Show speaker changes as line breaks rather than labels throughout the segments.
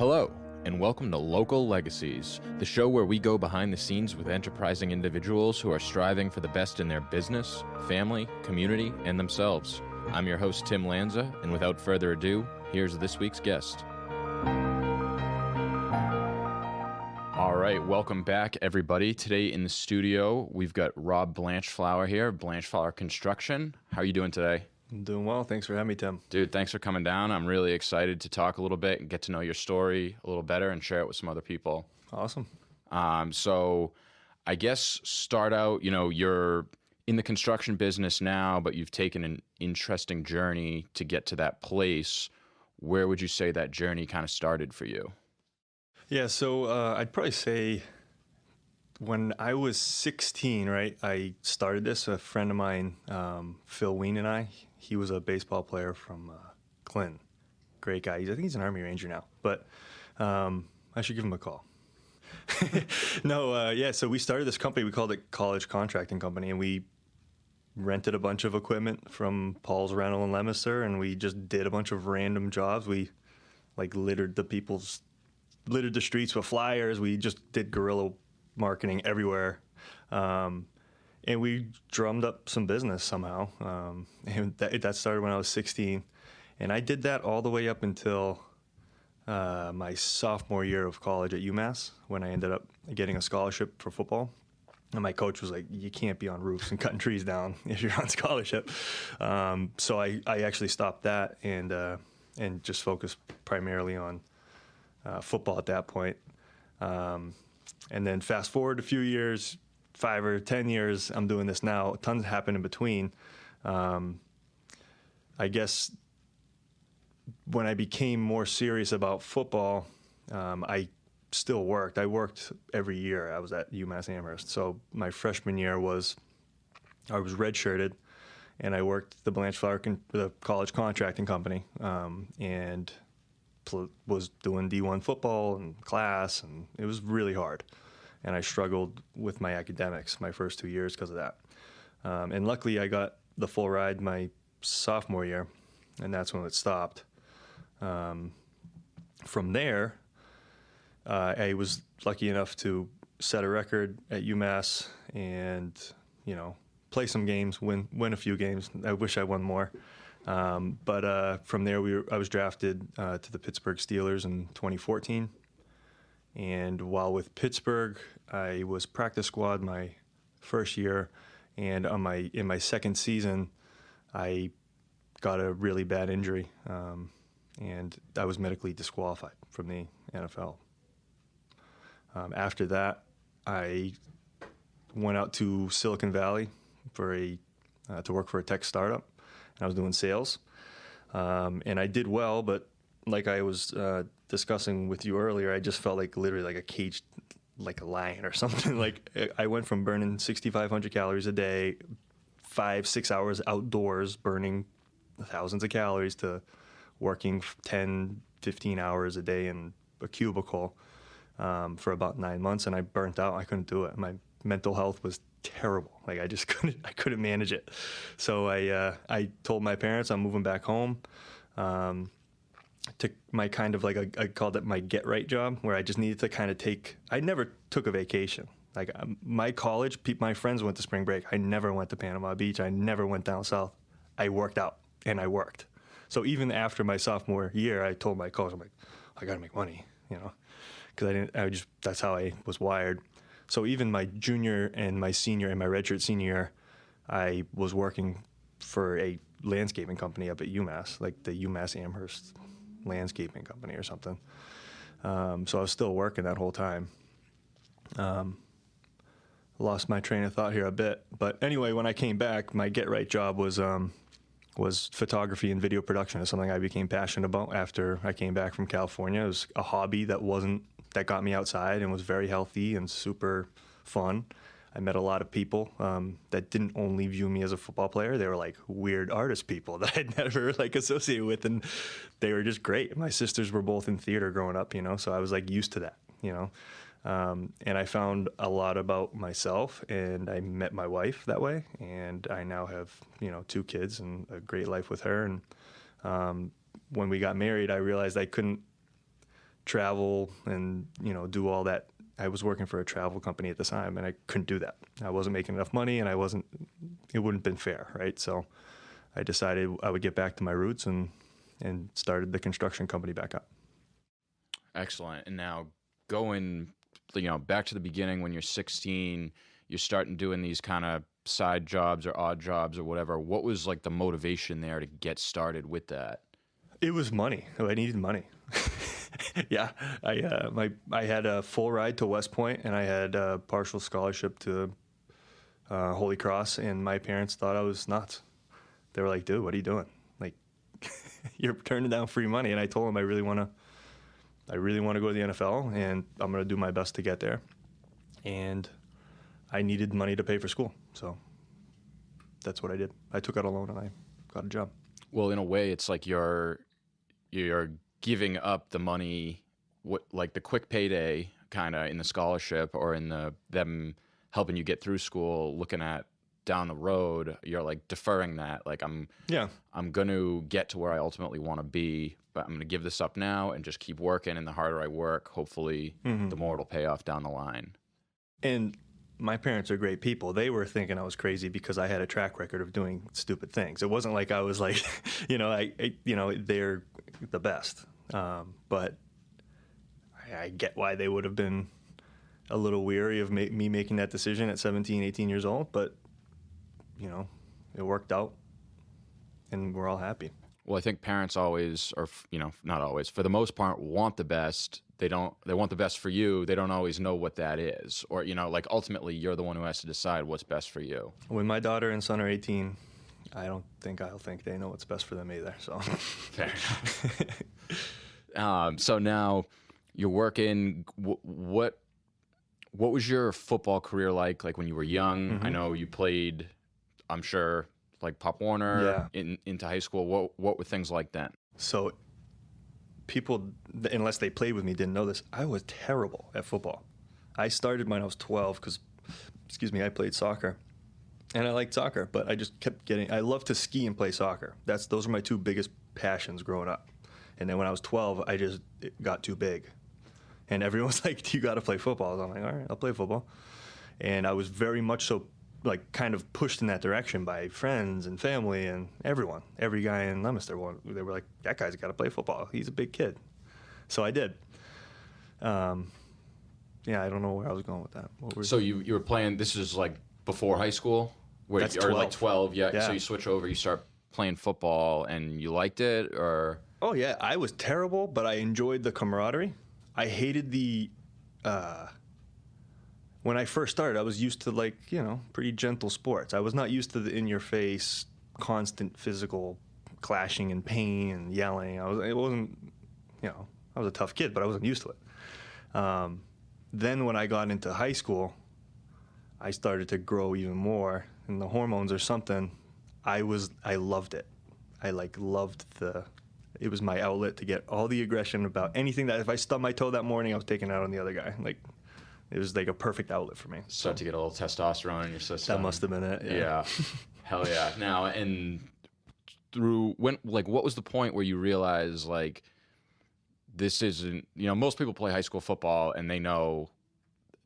Hello, and welcome to Local Legacies, the show where we go behind the scenes with enterprising individuals who are striving for the best in their business, family, community, and themselves. I'm your host, Tim Lanza, and without further ado, here's this week's guest. All right, welcome back, everybody. Today in the studio, we've got Rob Blanchflower here, Blanchflower Construction. How are you doing today?
I'm doing well. Thanks for having me, Tim.
Dude, thanks for coming down. I'm really excited to talk a little bit and get to know your story a little better and share it with some other people.
Awesome.
So I guess start out, you're in the construction business now, but you've taken an interesting journey to get to that place. Where would you say that journey kind of started for you?
Yeah, so I'd probably say when I was 16, right, I started this. A friend of mine, Phil Ween, and he was a baseball player from Clinton. Great guy. I think he's an Army Ranger now, but I should give him a call. So we started this company. We called it College Contracting Company, and we rented a bunch of equipment from Paul's Rental in Leominster, and we just did a bunch of random jobs. We littered the streets with flyers. We just did guerrilla marketing everywhere. And we drummed up some business somehow. And that started when I was 16. And I did that all the way up until my sophomore year of college at UMass, when I ended up getting a scholarship for football. And my coach was like, you can't be on roofs and cutting trees down if you're on scholarship. So I actually stopped that and just focused primarily on football at that point. And then fast forward a few years, 5 or 10 years, I'm doing this now. Tons happened in between. I guess when I became more serious about football, I still worked. I worked every year. I was at UMass Amherst. So my freshman year I was redshirted, and I worked the College Contracting Company, and was doing D1 football and class, and it was really hard. And I struggled with my academics my first 2 years because of that. And luckily I got the full ride my sophomore year, and that's when it stopped. From there, I was lucky enough to set a record at UMass and, play some games, win a few games. I wish I won more. But from there, I was drafted to the Pittsburgh Steelers in 2014. And while with Pittsburgh, I was practice squad my first year. And in my second season, I got a really bad injury, and I was medically disqualified from the NFL. After that, I went out to Silicon Valley to work for a tech startup. I was doing sales, and I did well, but like I was discussing with you earlier, I just felt like literally like a caged, like a lion or something. Like I went from burning 6,500 calories a day, 5-6 hours outdoors, burning thousands of calories, to working 10, 15 hours a day in a cubicle for about 9 months, and I burnt out. I couldn't do it. My mental health was terrible. Like I just couldn't manage it. So I told my parents I'm moving back home. To my kind of I called it my get right job, where I just needed to kind of I never took a vacation. Like my college, my friends went to spring break. I never went to Panama Beach. I never went down south. I worked out and I worked. So even after my sophomore year, I told my coach, I'm like, I got to make money, because that's how I was wired. So even my junior and my senior and my redshirt senior year, I was working for a landscaping company up at UMass, like the UMass Amherst Landscaping Company or something. So I was still working that whole time. Lost my train of thought here a bit. But anyway, when I came back, my get right job was photography and video production. It's something I became passionate about after I came back from California. It was a hobby that got me outside and was very healthy and super fun. I met a lot of people that didn't only view me as a football player. They were like weird artist people that I'd never associated with, and they were just great. My sisters were both in theater growing up, so I was used to that, and I found a lot about myself, and I met my wife that way, and I now have 2 kids and a great life with her. And when we got married, I realized I couldn't travel and, do all that. I was working for a travel company at the time, and I couldn't do that. I wasn't making enough money, and it wouldn't have been fair, right? So I decided I would get back to my roots and started the construction company back up.
Excellent. And now going, back to the beginning when you're 16, you're starting doing these kind of side jobs or odd jobs or whatever. What was like the motivation there to get started with that?
It was money. I needed money. Yeah, I had a full ride to West Point, and I had a partial scholarship to Holy Cross, and my parents thought I was nuts. They were like, "Dude, what are you doing? Like, you're turning down free money." And I told them I really want to go to the NFL, and I'm going to do my best to get there. And I needed money to pay for school, so that's what I did. I took out a loan and I got a job.
Well, in a way, it's like you're giving up the money, like the quick payday kind of in the scholarship or in them helping you get through school, looking at down the road, you're like deferring that. Like I'm going to get to where I ultimately want to be, but I'm going to give this up now and just keep working. And the harder I work, hopefully the more it'll pay off down the line.
And my parents are great people. They were thinking I was crazy because I had a track record of doing stupid things. It wasn't like I was like, they're the best. But I get why they would have been a little weary of me making that decision at 17, 18 years old. But, it worked out and we're all happy.
Well, I think parents always, or, not always, for the most part, want the best. They want the best for you. They don't always know what that is. Or, like ultimately you're the one who has to decide what's best for you.
When my daughter and son are 18, I'll think they know what's best for them either. So
fair enough. So now you're working. What was your football career like when you were young? Mm-hmm. I know you played, I'm sure, like Pop Warner into high school. What were things like then? So people, unless they played with me, didn't know this. I was terrible at football. I started when I was 12 because, I played soccer. And I liked soccer, but I just kept I love to ski and play soccer. Those are my two biggest passions growing up. And then when I was 12, it got too big. And everyone's like, you got to play football. So I'm like, all right, I'll play football. And I was very much so, kind of pushed in that direction by friends and family and everyone. Every guy in Leominster, they were like, that guy's got to play football. He's a big kid. So I did. I don't know where I was going with that. So you were playing, this is like before high school?
That's 12.
Like 12, yeah. So you switch over, you start playing football, and you liked it, or?
Oh, yeah. I was terrible, but I enjoyed the camaraderie. I hated when I first started, I was used to pretty gentle sports. I was not used to the in-your-face, constant physical clashing and pain and yelling. I was a tough kid, but I wasn't used to it. Then when I got into high school, I started to grow even more, and the hormones or something. I loved it. It was my outlet to get all the aggression about anything that if I stubbed my toe that morning, I was taking it out on the other guy. It was like a perfect outlet for me.
Start to get a little testosterone in your system.
That must have been it.
Yeah. Hell yeah. Now, and what was the point where you realized this isn't, most people play high school football and they know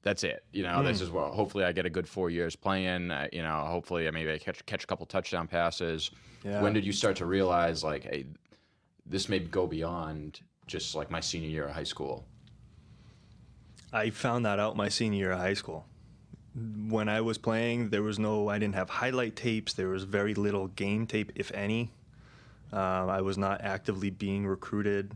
that's it. This is where hopefully I get a good 4 years playing. Hopefully maybe I catch a couple touchdown passes. Yeah. When did you start to realize hey, this may go beyond just my senior year of high school?
I found that out my senior year of high school. When I was playing, I didn't have highlight tapes. There was very little game tape, if any. I was not actively being recruited.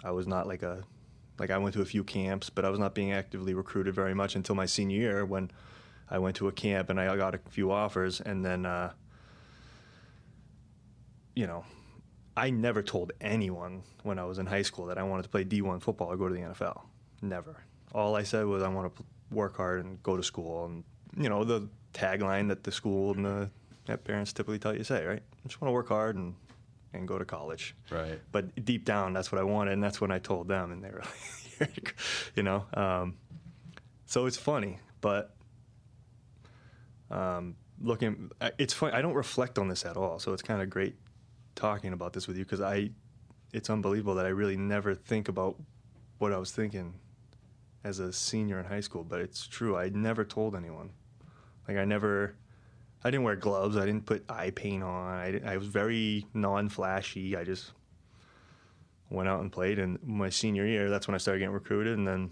I was not I went to a few camps, but I was not being actively recruited very much until my senior year when I went to a camp and I got a few offers. And then, I never told anyone when I was in high school that I wanted to play D1 football or go to the NFL. Never. All I said was I want to work hard and go to school. And, the tagline that the school and that parents typically tell you to say, right? I just want to work hard and go to college.
Right.
But deep down, that's what I wanted, and that's when I told them, and they were like, So it's funny, but it's funny. I don't reflect on this at all, so it's kind of great talking about this with you because it's unbelievable that I really never think about what I was thinking as a senior in high school, but it's true. I never told anyone. Like, I didn't wear gloves. I didn't put eye paint on. I was very non-flashy. I just went out and played. And my senior year, that's when I started getting recruited. And then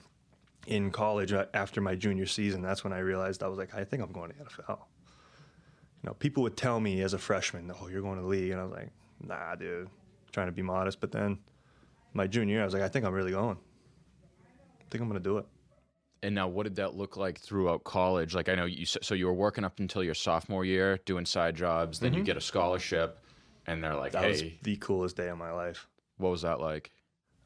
in college, after my junior season, that's when I realized, I was like, I think I'm going to the NFL. You know, people would tell me as a freshman, oh, you're going to the league. And I was like, nah, dude, trying to be modest. But then my junior year, I was like, I think I'm really going. I think I'm going to do it.
And now, what did that look like throughout college? Like, I know so you were working up until your sophomore year, doing side jobs, then you get a scholarship, and they're like,
that
hey.
was the coolest day of my life.
What was that like?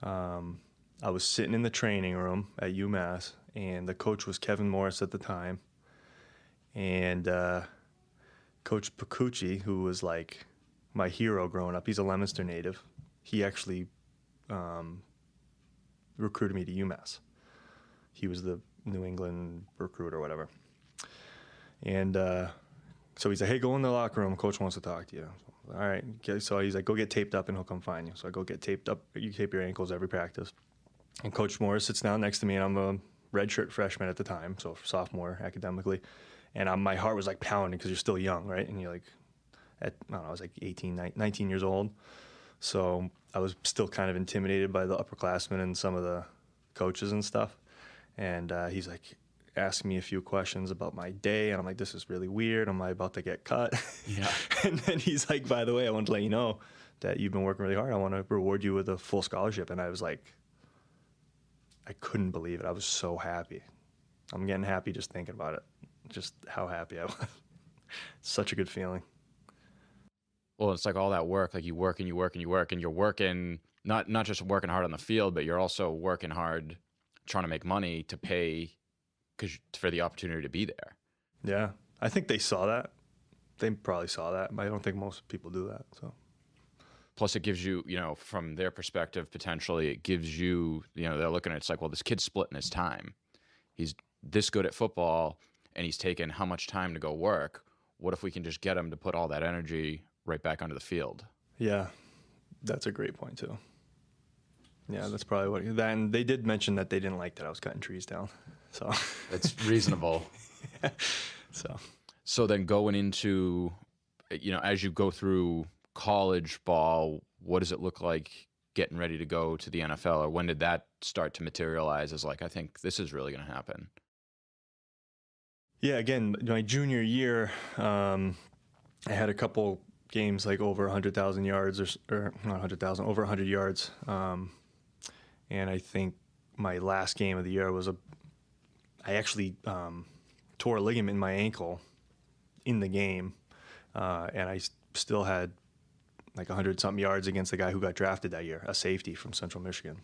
I was sitting in the training room at UMass, and the coach was Kevin Morris at the time. And Coach Picucci, who was like my hero growing up, he's a Leominster native. He actually recruited me to UMass. He was the New England recruit or whatever. And so he's like, hey, go in the locker room. Coach wants to talk to you. So, all right. Okay. So he's like, go get taped up and he'll come find you. So I go get taped up. You tape your ankles every practice. And Coach Morris sits down next to me, and I'm a redshirt freshman at the time, so sophomore academically. And my heart was like pounding because you're still young, right? And you're like, I don't know, I was like 18, 19 years old. So I was still kind of intimidated by the upperclassmen and some of the coaches and stuff. And he's like asking me a few questions about my day, and I'm like, this is really weird. Am I about to get cut?
Yeah.
And then he's like, by the way, I want to let you know that you've been working really hard. I want to reward you with a full scholarship. And I was like, I couldn't believe it. I was so happy. I'm getting happy just thinking about it. Just how happy I was. Such a good feeling.
Well, it's like all that work, like you work and you work and you work, and you're working, not just working hard on the field, but you're also working hard trying to make money to pay for the opportunity to be there.
Yeah. I think they saw that. They probably saw that. I don't think most people do that. So.
Plus, it gives you, from their perspective, potentially, it gives you, they're looking at it's like, well, this kid's splitting his time. He's this good at football, and he's taken how much time to go work. What if we can just get him to put all that energy right back onto the field?
Yeah, that's a great point, too. Yeah, that's probably what. And they did mention that they didn't like that I was cutting trees down. So
it's reasonable.
Yeah.
So then going into, as you go through college ball, what does it look like getting ready to go to the NFL? Or when did that start to materialize as like, I think this is really going to happen?
Yeah, again, my junior year, I had a couple games like over 100,000 yards or not 100,000, over 100 yards. And I think my last game of the year was I actually tore a ligament in my ankle in the game. And I still had like 100-something yards against the guy who got drafted that year, a safety from Central Michigan.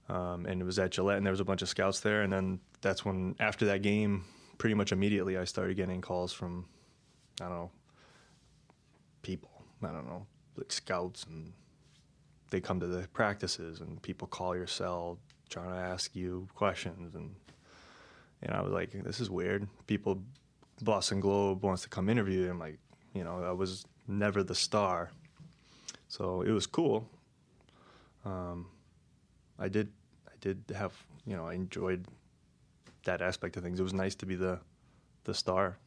And it was at Gillette, and there was a bunch of scouts there. And then that's when, after that game, pretty much immediately, I started getting calls from, I don't know, people. I don't know, like scouts, and they come to the practices, and people call your cell trying to ask you questions. And I was like, this is weird. People, Boston Globe wants to come interview. I'm like, I was never the star. So it was cool. I did have, I enjoyed that aspect of things. It was nice to be the star.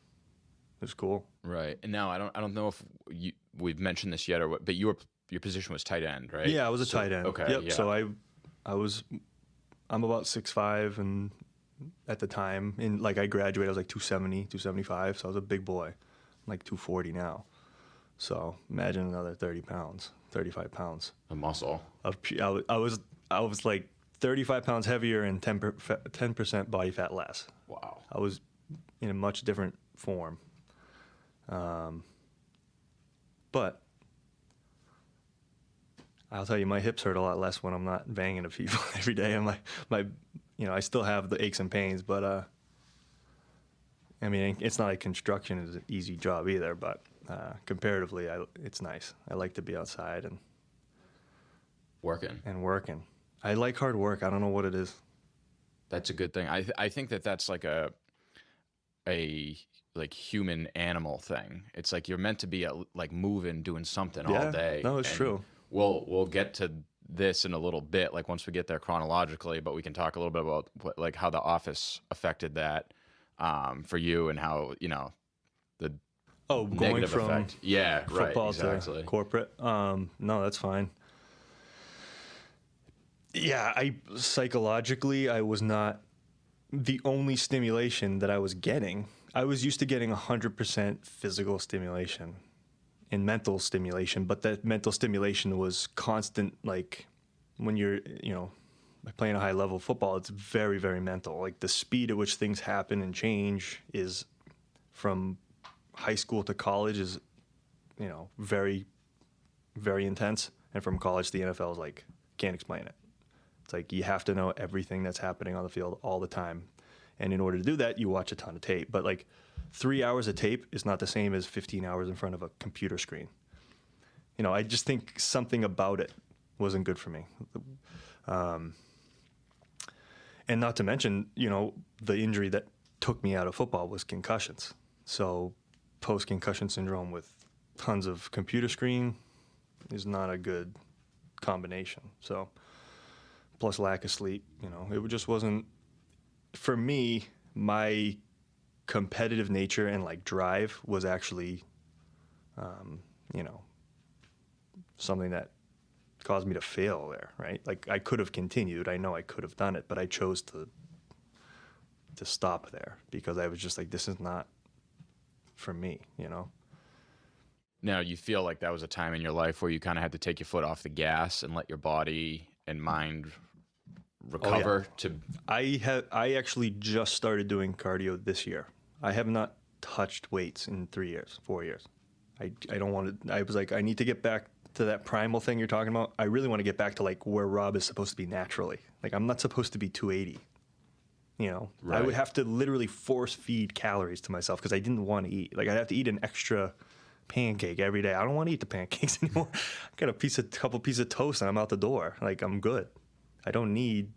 It was cool.
Right. And now I don't know if we've mentioned this yet or what, but your position was tight end, right?
Yeah, I was a tight end.
Okay.
Yep.
Yeah.
So I'm about 6'5", and at the time, I graduated, I was like 270, 275. So I was a big boy. I'm like 240 now. So imagine another 30 pounds, 35 pounds.
A muscle.
I was like 35 pounds heavier and 10% body fat less.
Wow.
I was in a much different form. But I'll tell you, my hips hurt a lot less when I'm not banging at people every day. And I still have the aches and pains, but I mean, it's not like construction is an easy job either, but comparatively, it's nice. I like to be outside and working. I like hard work. I don't know what it is.
That's a good thing. I think that's like a like human animal thing. It's like you're meant to be like moving, doing something all day.
No, it's true.
We'll get to this in a little bit, like once we get there chronologically, but we can talk a little bit about what, like how the office affected that for you and how, the
Oh, going
negative
from
effect. Yeah, right,
football
exactly.
to corporate. No, that's fine. Yeah, psychologically, I was not the only stimulation that I was getting. I was used to getting 100% physical stimulation and mental stimulation, but that mental stimulation was constant. Like when you're, playing a high level football, it's very, very mental. Like the speed at which things happen and change is from high school to college is, very, very intense. And from college to the NFL is like, can't explain it. It's like you have to know everything that's happening on the field all the time. And in order to do that, you watch a ton of tape. But like 3 hours of tape is not the same as 15 hours in front of a computer screen. I just think something about it wasn't good for me. And not to mention, the injury that took me out of football was concussions. So post-concussion syndrome with tons of computer screen is not a good combination. So plus lack of sleep, it just wasn't, for me, my competitive nature and like drive was actually, something that caused me to fail there, right? Like I could have continued. I know I could have done it, but I chose to stop there because I was just like, this is not for me,
Now, you feel like that was a time in your life where you kind of had to take your foot off the gas and let your body and mind recover
I actually just started doing cardio this year. I have not touched weights in 4 years. I don't want to. I was like, I need to get back to that primal thing you're talking about. I really want to get back to like where Rob is supposed to be naturally. Like I'm not supposed to be 280.
Right.
I would have to literally force feed calories to myself because I didn't want to eat. Like I'd have to eat an extra pancake every day. I don't want to eat the pancakes anymore. I got a couple pieces of toast and I'm out the door. Like I'm good. I don't need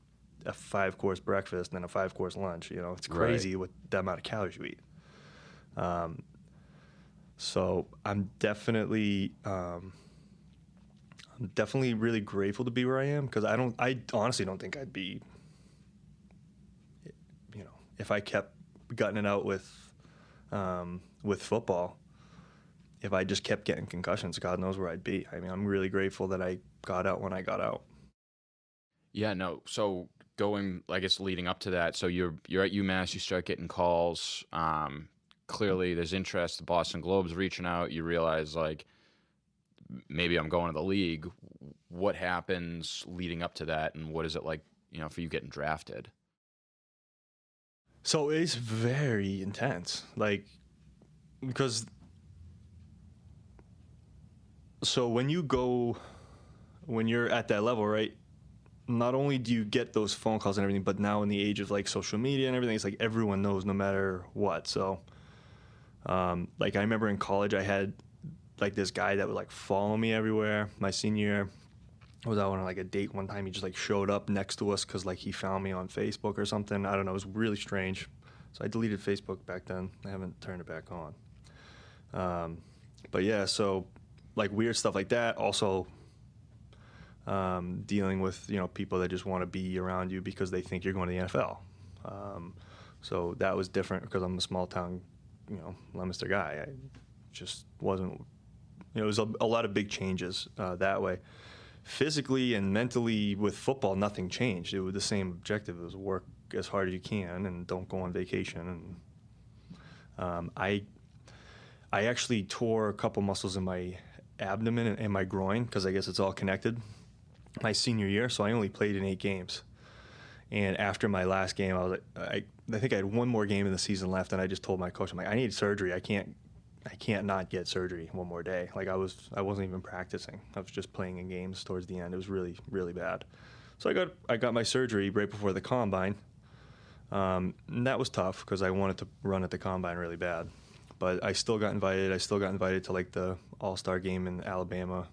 a 5-course breakfast and a 5-course lunch. It's crazy
Right.
with the amount of calories you eat. So I'm definitely really grateful to be where I am because I honestly don't think I'd be, if I kept gutting it out with football. If I just kept getting concussions, God knows where I'd be. I mean, I'm really grateful that I got out when I got out.
Yeah, no. So going, I guess, leading up to that, so you're at UMass, you start getting calls. Clearly, there's interest. The Boston Globe's reaching out. You realize, like, maybe I'm going to the league. What happens leading up to that, and what is it like, for you getting drafted?
So it's very intense, like, because so when you're at that level, right? Not only do you get those phone calls and everything, but now in the age of like social media and everything, it's like everyone knows no matter what. So, like I remember in college, I had like this guy that would like follow me everywhere. My senior year, I was out on like a date one time. He just like showed up next to us because like he found me on Facebook or something. I don't know. It was really strange. So I deleted Facebook back then. I haven't turned it back on. But yeah, so like weird stuff like that. Also, dealing with people that just want to be around you because they think you're going to the NFL. So that was different because I'm a small town, Leominster guy. I just wasn't. It was a lot of big changes that way. Physically and mentally with football, nothing changed. It was the same objective. It was work as hard as you can and don't go on vacation. And I actually tore a couple muscles in my abdomen and my groin because I guess it's all connected my senior year. So I only played in 8 games. And after my last game, I was like, I think I had one more game in the season left, and I just told my coach, I'm like, I need surgery. I can't not get surgery one more day. Like I wasn't even practicing. I was just playing in games towards the end. It was really, really bad. So I got my surgery right before the combine. And that was tough because I wanted to run at the combine really bad. But I still got invited. I still got invited to like the All-Star game in Alabama.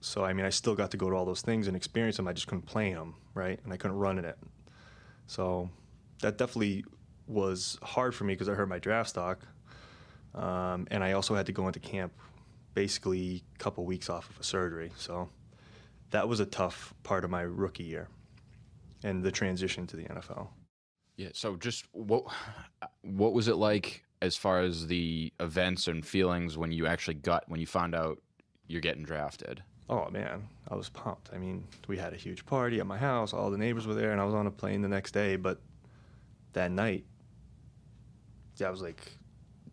So, I mean, I still got to go to all those things and experience them. I just couldn't play in them, right? And I couldn't run in it. So that definitely was hard for me because I hurt my draft stock. And I also had to go into camp basically a couple weeks off of a surgery. So that was a tough part of my rookie year and the transition to the NFL.
Yeah. So just what was it like as far as the events and feelings when you found out you're getting drafted?
Oh, man, I was pumped. I mean, we had a huge party at my house. All the neighbors were there, and I was on a plane the next day. But that night, I was, like,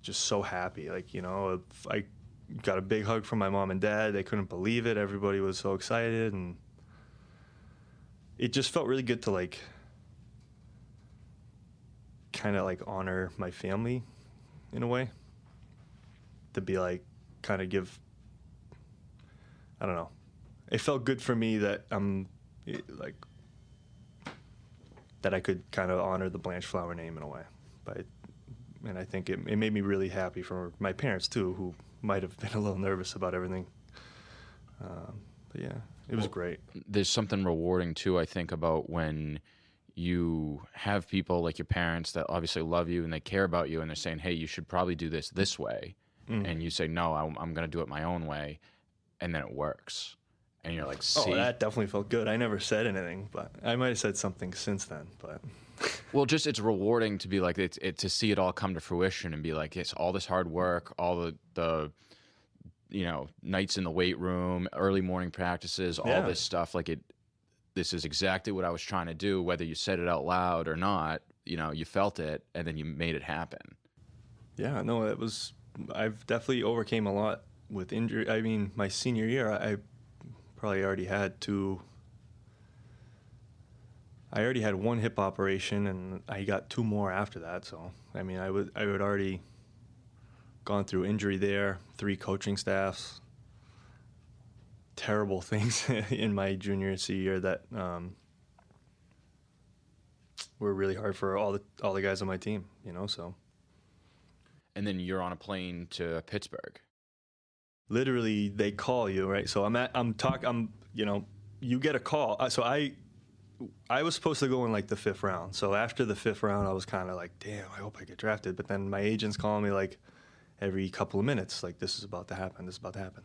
just so happy. Like, you know, I got a big hug from my mom and dad. They couldn't believe it. Everybody was so excited. And it just felt really good to, like, kind of, like, honor my family in a way. To be, like, kind of give... I don't know. It felt good for me that that I could kind of honor the Blanchflower name in a way. And I think it made me really happy for my parents too, who might have been a little nervous about everything. But yeah, it was great.
There's something rewarding too, I think, about when you have people like your parents that obviously love you and they care about you and they're saying, hey, you should probably do this way. And you say, no, I'm going to do it my own way. And then it works. And you're like, see?
Oh, that definitely felt good. I never said anything, but I might have said something since then. But
well, just it's rewarding to be like, to see it all come to fruition and be like, it's all this hard work, all the you know, nights in the weight room, early morning practices, all this stuff. Like this is exactly what I was trying to do, whether you said it out loud or not. You know, you felt it, and then you made it happen.
Yeah, no, I've definitely overcame a lot with injury. I mean, my senior year, I probably already had one hip operation, and I got 2 more after that. So, I mean, I would already gone through injury there, 3 coaching staffs, terrible things in my junior and senior year that were really hard for all the guys on my team, you know. So,
and then you're on a plane to Pittsburgh.
Literally, they call you, right? So you get a call. So I was supposed to go in like the 5th round. So after the 5th round, I was kind of like, damn, I hope I get drafted. But then my agent's calling me like every couple of minutes, like, this is about to happen, this is about to happen.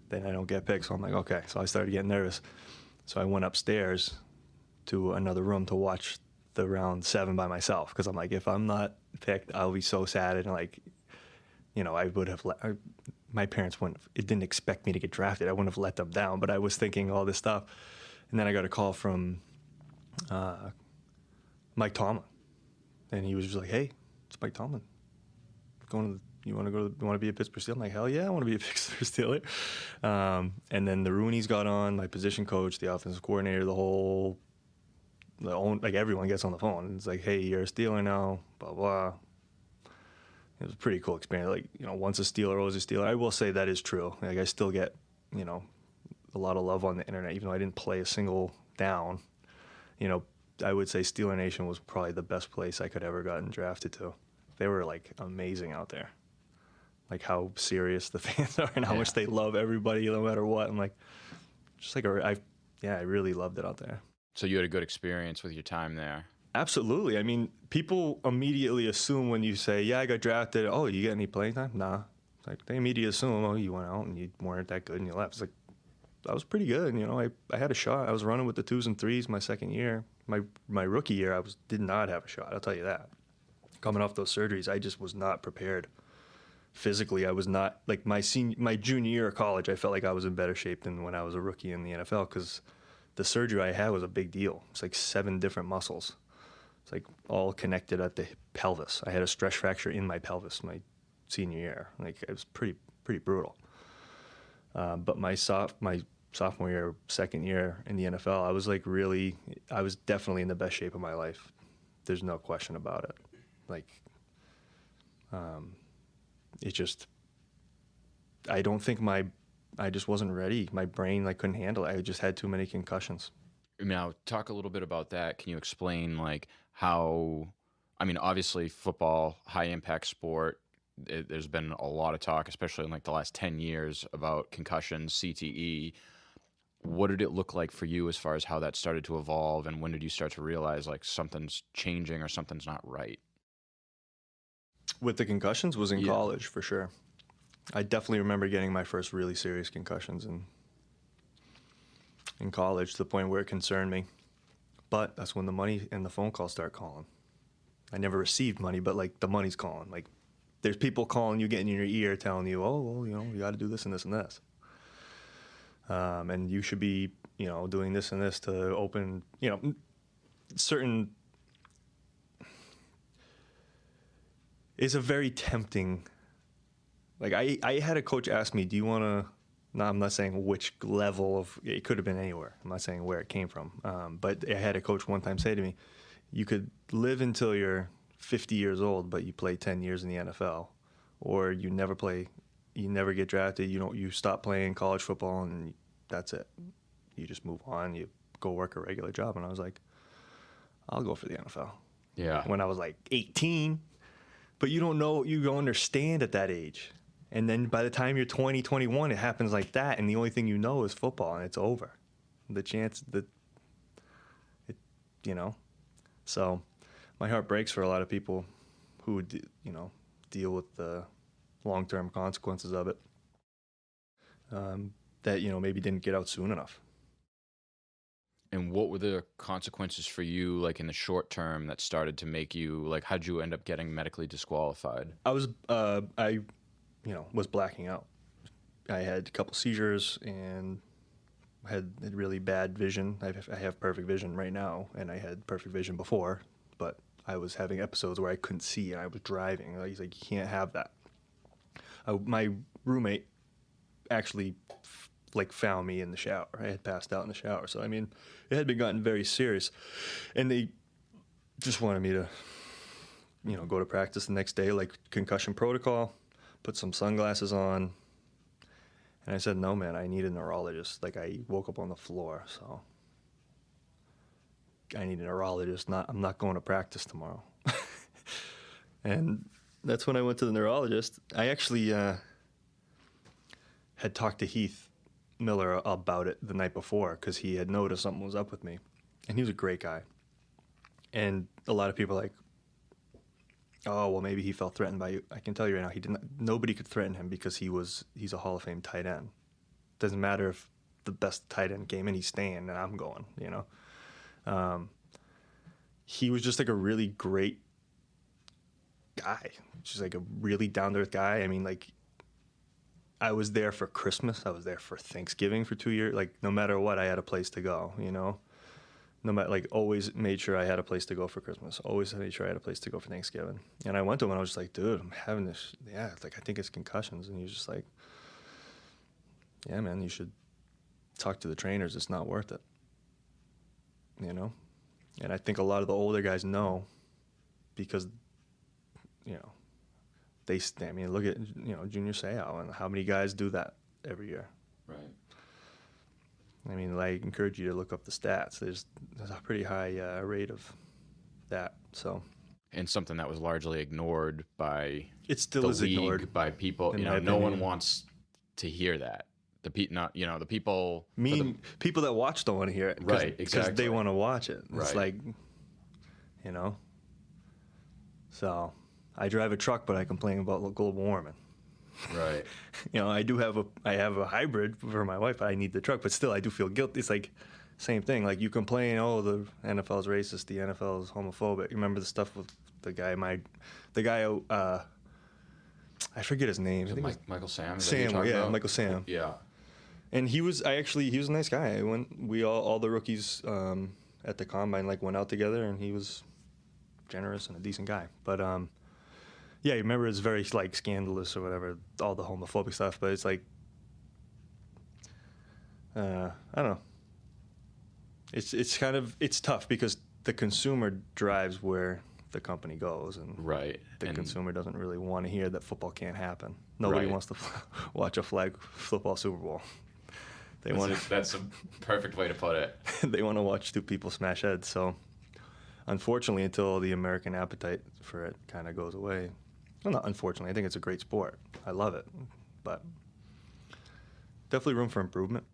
Then I don't get picked, so I'm like, okay. So I started getting nervous. So I went upstairs to another room to watch the round 7 by myself, because I'm like, if I'm not picked, I'll be so sad. And like, you know, I would have my parents didn't expect me to get drafted. I wouldn't have let them down, but I was thinking all this stuff. And then I got a call from Mike Tomlin, and he was just like, hey, it's Mike Tomlin. You want to be a Pittsburgh Steeler? I'm like, hell yeah, I want to be a Pittsburgh Steeler. And then the Roonies got on, my position coach, the offensive coordinator, like everyone gets on the phone. It's like, hey, you're a Steeler now, blah, blah. It was a pretty cool experience. Like, you know, once a Steeler, always a Steeler. I will say that is true. Like, I still get, you know, a lot of love on the internet, even though I didn't play a single down. You know, I would say Steeler Nation was probably the best place I could ever gotten drafted to. They were, like, amazing out there. Like, how serious the fans are and how much they love everybody no matter what. I'm like, just like, I really loved it out there.
So you had a good experience with your time there.
Absolutely. I mean, people immediately assume when you say, yeah, I got drafted, oh, you get any playing time? Nah. It's like, they immediately assume, oh, you went out and you weren't that good and you left. It's like, I was pretty good. You know, I had a shot. I was running with the 2s and 3s my second year. My rookie year, did not have a shot. I'll tell you that. Coming off those surgeries, I just was not prepared. Physically, I was not, like, my junior year of college, I felt like I was in better shape than when I was a rookie in the NFL, because the surgery I had was a big deal. It's like 7 different muscles. It's like all connected at the pelvis. I had a stress fracture in my pelvis my senior year. Like, it was pretty brutal. But my sophomore year, second year in the NFL, I was definitely in the best shape of my life. There's no question about it. Like, it just, I don't think I just wasn't ready. My brain, like, couldn't handle it. I just had too many concussions.
Now, talk a little bit about that. Can you explain, like, how, I mean, obviously football, high impact sport, there's been a lot of talk, especially in like the last 10 years, about concussions, CTE. What did it look like for you as far as how that started to evolve, and when did you start to realize like something's changing or something's not right?
With the concussions was in college for sure. I definitely remember getting my first really serious concussions in college, to the point where it concerned me. But that's when the money and the phone calls start calling. I never received money, but like the money's calling. Like there's people calling you, getting in your ear, telling you, oh, well, you know, you got to do this and this and this. And you should be, you know, doing this and this to open, you know, certain. It's a very tempting. Like I had a coach ask me, do you want to, no, I'm not saying which level of, it could have been anywhere. I'm not saying where it came from. But I had a coach one time say to me, you could live until you're 50 years old, but you play 10 years in the NFL, or you never play, you never get drafted, you stop playing college football, and that's it. You just move on, you go work a regular job. And I was like, I'll go for the NFL.
Yeah.
When I was like 18, but you don't know, you don't understand at that age. And then by the time you're 20, 21, it happens like that, and the only thing you know is football, and it's over. The chance that, it, you know. So my heart breaks for a lot of people who would, you know, deal with the long-term consequences of it, that, you know, maybe didn't get out soon enough.
And what were the consequences for you, like in the short term, that started to make you, like, how'd you end up getting medically disqualified?
I was, you know, was blacking out. I had a couple seizures and had really bad vision. I have perfect vision right now, and I had perfect vision before, but I was having episodes where I couldn't see and I was driving. He's like, you can't have that. My roommate actually found me in the shower. I had passed out in the shower. So, I mean, it had been gotten very serious, and they just wanted me to, you know, go to practice the next day, like concussion protocol, put some sunglasses on. And I said, no, man, I need a neurologist. Like, I woke up on the floor, so I need a neurologist. I'm not going to practice tomorrow. And that's when I went to the neurologist. I actually had talked to Heath Miller about it the night before, because he had noticed something was up with me. And he was a great guy. And a lot of people are like, oh, well, maybe he felt threatened by you. I can tell you right now, he didn't. Nobody could threaten him, because he's a Hall of Fame tight end. Doesn't matter if the best tight end came in, he's staying, and I'm going, you know. He was just like a really great guy, just like a really down-to-earth guy. I mean, like, I was there for Christmas. I was there for Thanksgiving for 2 years. Like, no matter what, I had a place to go, you know. No matter, like, always made sure I had a place to go for Christmas. Always made sure I had a place to go for Thanksgiving. And I went to him, and I was just like, dude, I'm having this, yeah, it's like, I think it's concussions. And he was just like, yeah, man, you should talk to the trainers. It's not worth it, you know. And I think a lot of the older guys know, because, you know, I mean, look at, you know, Junior Seau, and how many guys do that every year.
Right.
I mean, I encourage you to look up the stats. There's a pretty high rate of that. So,
and something that was largely ignored by
it still
the
is
league,
ignored
by people. You know, no one wants to hear that. The people.
People that watch don't want to hear it,
right? Exactly.
Because they want to watch it. It's
right.
Like, you know. So, I drive a truck, but I complain about global warming.
Right.
You know, I have a hybrid for my wife. I need the truck, but still, I do feel guilty. It's like same thing. Like, you complain, oh, the NFL's racist, the NFL's homophobic. You remember the stuff with the guy, I forget his name. I think
Michael Sam.
Michael Sam.
Yeah.
And he was a nice guy. We all the rookies at the combine went out together, and he was generous and a decent guy. But yeah, you remember it's very scandalous or whatever, all the homophobic stuff. But it's like, I don't know. It's tough, because the consumer drives where the company goes, and
right.
The consumer doesn't really want to hear that football can't happen. Nobody wants to watch a flag football Super Bowl.
That's a perfect way to put it.
They want to watch two people smash heads. So, unfortunately, until the American appetite for it kind of goes away. Well, not unfortunately. I think it's a great sport. I love it, but definitely room for improvement.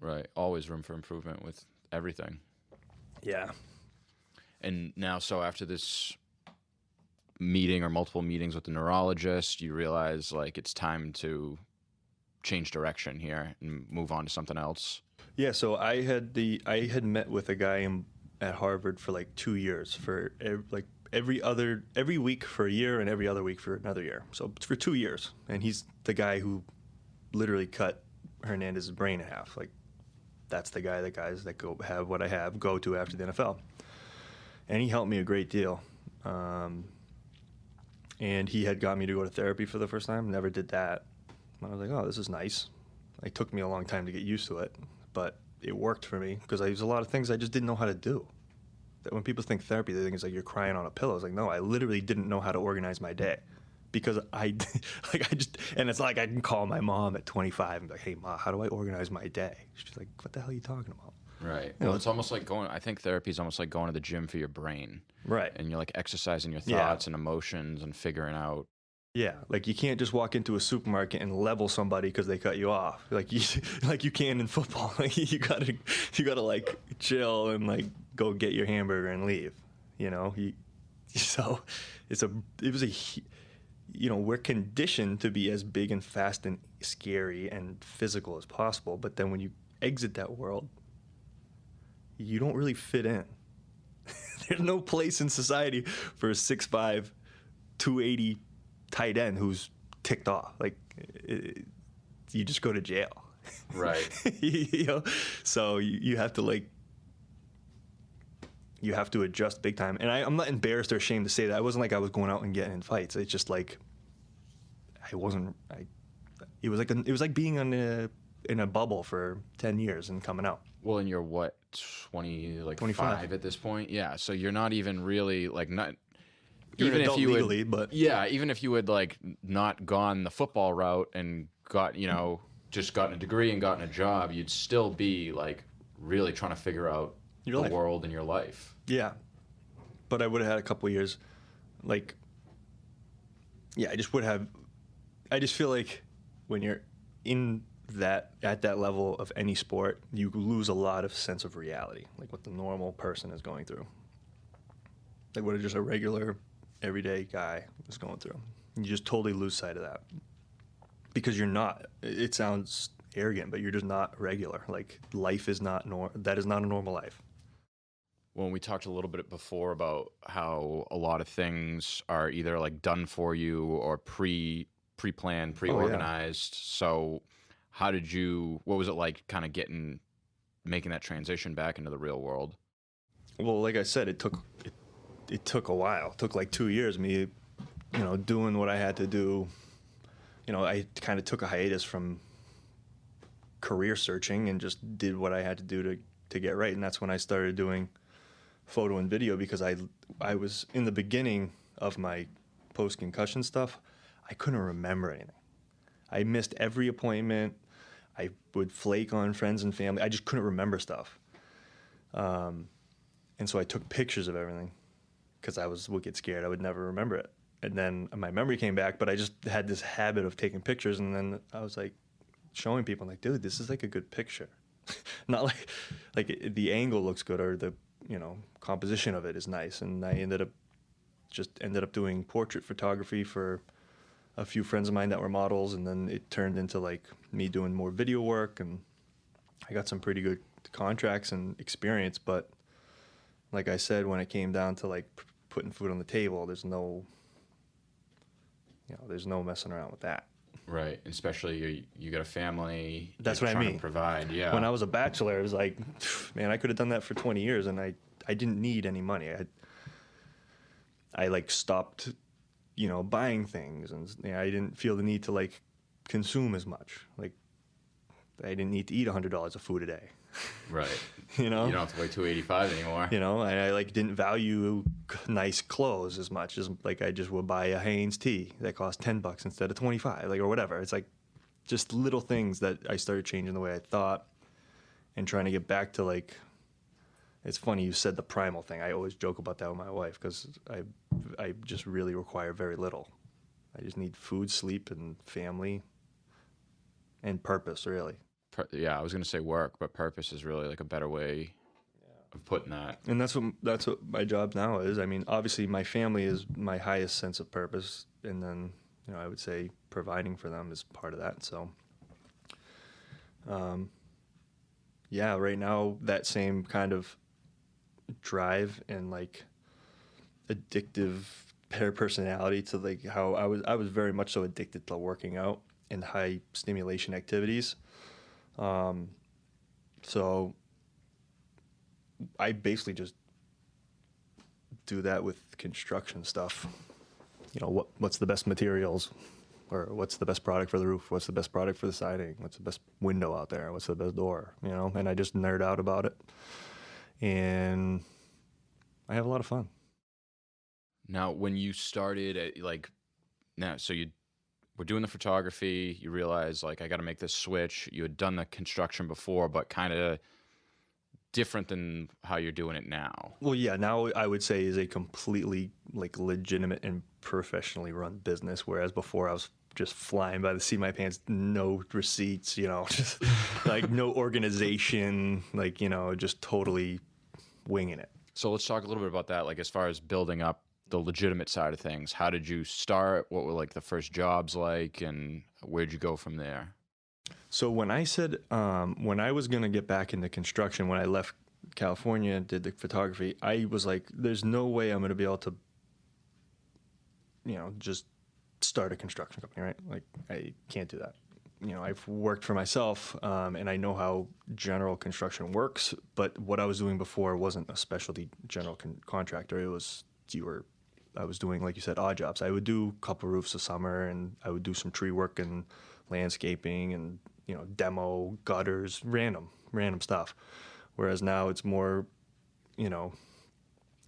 Right. Always room for improvement with everything.
Yeah.
And now, so after this meeting or multiple meetings with the neurologist, you realize like it's time to change direction here and move on to something else?
Yeah, so I had met with a guy at Harvard for like 2 years, for every week for a year and every other week for another year. So it's for 2 years, and he's the guy who literally cut Hernandez's brain in half. Like, that's the guy that guys that go have what I have go to after the NFL, and he helped me a great deal. And he had got me to go to therapy for the first time. Never did that. I was like, oh, this is nice. It took me a long time to get used to it, but it worked for me because there's a lot of things I just didn't know how to do. That when people think therapy, they think it's like you're crying on a pillow. It's like, no, I literally didn't know how to organize my day because and it's like I can call my mom at 25 and be like, hey, Ma, how do I organize my day? She's like, what the hell are you talking about?
Right. Well, it's almost like I think therapy is almost like going to the gym for your brain.
Right.
And you're like exercising your thoughts and emotions and figuring out.
Yeah, like you can't just walk into a supermarket and level somebody because they cut you off, like you can in football. Like you gotta like chill and like go get your hamburger and leave. So we're conditioned to be as big and fast and scary and physical as possible, but then when you exit that world, you don't really fit in. There's no place in society for a 6'5", 280 tight end who's ticked off. Like, you just go to jail.
Right.
So you have to you have to adjust big time. And I'm not embarrassed or ashamed to say that. It wasn't like I was going out and getting in fights. It's just like it was like being in a bubble for 10 years and coming out.
Well, and you're what, 25 at this point? Yeah. So you're not even really like not.
You're
even
an adult
if you
legally,
would,
but
even if you had like not gone the football route and got just gotten a degree and gotten a job, you'd still be like really trying to figure out
your
the world and your life.
Yeah, but I would have had a couple of years, I just feel like when you're at that level of any sport, you lose a lot of sense of reality, like what the normal person is going through, like what just a regular everyday guy is going through. You just totally lose sight of that because you're not. It sounds arrogant, but you're just not regular. Like, life is not that is not a normal life.
When we talked a little bit before about how a lot of things are either like done for you or pre-planned, pre-organized. Oh, yeah. So what was it like kind of making that transition back into the real world?
Well, like I said, it took a while. It took like 2 years, me, doing what I had to do. I kind of took a hiatus from career searching and just did what I had to do to get right. And that's when I started doing photo and video, because I was in the beginning of my post-concussion stuff. I couldn't remember anything. I missed every appointment. I would flake on friends and family. I just couldn't remember stuff. And so I took pictures of everything because would get scared. I would never remember it. And then my memory came back, but I just had this habit of taking pictures. And then I was like showing people, like, dude, this is like a good picture. Not like the angle looks good or the, composition of it is nice. And I ended up doing portrait photography for a few friends of mine that were models. And then it turned into like me doing more video work. And I got some pretty good contracts and experience. But like I said, when it came down to like putting food on the table, there's no messing around with that.
Right, especially you got a family.
That's what I mean.
To provide, yeah.
When I was a bachelor, it was like, man, I could have done that for 20 years, and I didn't need any money. I like stopped, buying things, and I didn't feel the need to like consume as much. Like, I didn't need to eat $100 of food a day.
Right. You don't have to weigh $285 anymore.
I like didn't value nice clothes as much as like I just would buy a Hanes tee that cost $10 instead of $25, like, or whatever. It's like just little things that I started changing the way I thought and trying to get back to like. It's funny you said the primal thing. I always joke about that with my wife because I just really require very little. I just need food, sleep, and family, and purpose, really.
Yeah, I was going to say work, but purpose is really like a better way of putting that.
And that's what my job now is. I mean, obviously my family is my highest sense of purpose, and then, you know, I would say providing for them is part of that. So, yeah, right now that same kind of drive and like addictive personality to like how I was very much so addicted to working out and high stimulation activities. So I basically just do that with construction stuff. You know, what's the best materials, or what's the best product for the roof? What's the best product for the siding? What's the best window out there? What's the best door? You know, and I just nerd out about it. And I have a lot of fun.
Now, when you started, so you were doing the photography, you realized, like, I got to make this switch. You had done the construction before, but kind of different than how you're doing it now.
Well, yeah, now I would say is a completely, like, legitimate and professionally run business, whereas before I was just flying by the seat of my pants, no receipts, you know, just, like, no organization, like, you know, just totally winging it.
So let's talk a little bit about that, like, as far as building up the legitimate side of things. How did you start? What were like the first jobs like, and where'd you go from there?
So when I said, when I was going to get back into construction, when I left California and did the photography, I was like, there's no way I'm going to be able to, you know, just start a construction company, right? Like, I can't do that. You know, I've worked for myself, and I know how general construction works, but what I was doing before wasn't a specialty general contractor. It was, I was doing, like you said, odd jobs. I would do a couple roofs a summer, and I would do some tree work and landscaping and, you know, demo, gutters, random stuff. Whereas now it's more, you know,